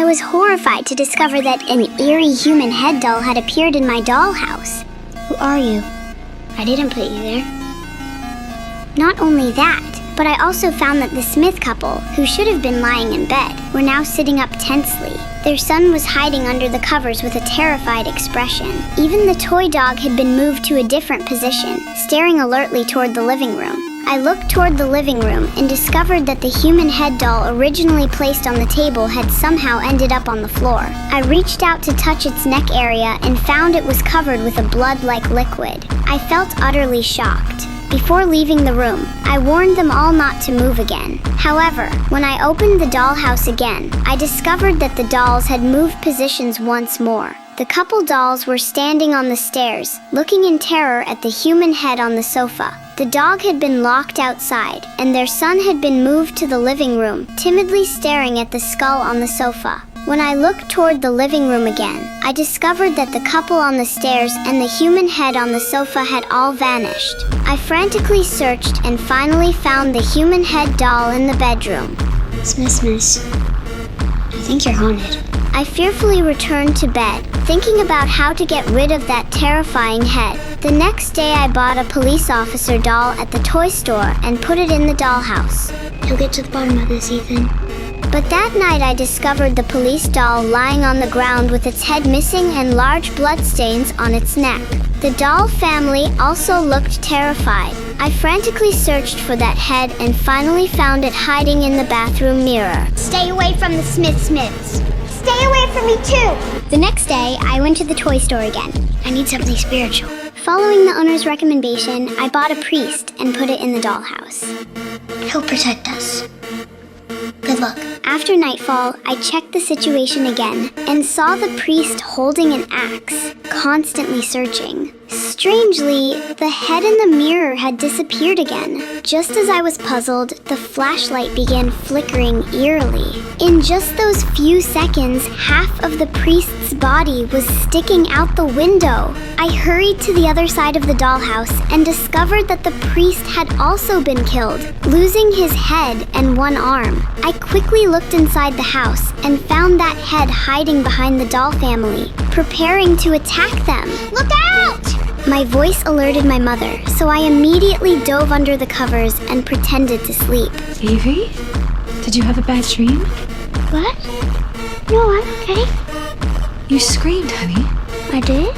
was horrified to discover that an eerie human head doll had appeared in my dollhouse. Who are you? I didn't put you there. Not only that, but I also found that the Smith couple, who should have been lying in bed, were now sitting up tensely. Their son was hiding under the covers with a terrified expression. Even the toy dog had been moved to a different position, staring alertly toward the living room. I looked toward the living room and discovered that the human head doll originally placed on the table had somehow ended up on the floor. I reached out to touch its neck area and found it was covered with a blood-like liquid. I felt utterly shocked. Before leaving the room, I warned them all not to move again. However, when I opened the dollhouse again, I discovered that the dolls had moved positions once more. The couple dolls were standing on the stairs, looking in terror at the human head on the sofa. The dog had been locked outside, and their son had been moved to the living room, timidly staring at the skull on the sofa. When I looked toward the living room again, I discovered that the couple on the stairs and the human head on the sofa had all vanished. I frantically searched and finally found the human head doll in the bedroom. Smith, I think you're haunted. I fearfully returned to bed, thinking about how to get rid of that terrifying head. The next day I bought a police officer doll at the toy store and put it in the dollhouse. You'll get to the bottom of this, Ethan. But that night I discovered the police doll lying on the ground with its head missing and large bloodstains on its neck. The doll family also looked terrified. I frantically searched for that head and finally found it hiding in the bathroom mirror. Stay away from the Smiths. Stay away from me too! The next day, I went to the toy store again. I need something spiritual. Following the owner's recommendation, I bought a priest and put it in the dollhouse. He'll protect us. Good luck. After nightfall, I checked the situation again and saw the priest holding an axe, constantly searching. Strangely, the head in the mirror had disappeared again. Just as I was puzzled, the flashlight began flickering eerily. In just those few seconds, half of the priest's body was sticking out the window. I hurried to the other side of the dollhouse and discovered that the priest had also been killed, losing his head and one arm. I quickly looked inside the house and found that head hiding behind the doll family, preparing to attack them. Look out! My voice alerted my mother, so I immediately dove under the covers and pretended to sleep. Evie? Did you have a bad dream? What? No, I'm okay. You screamed, honey. I did?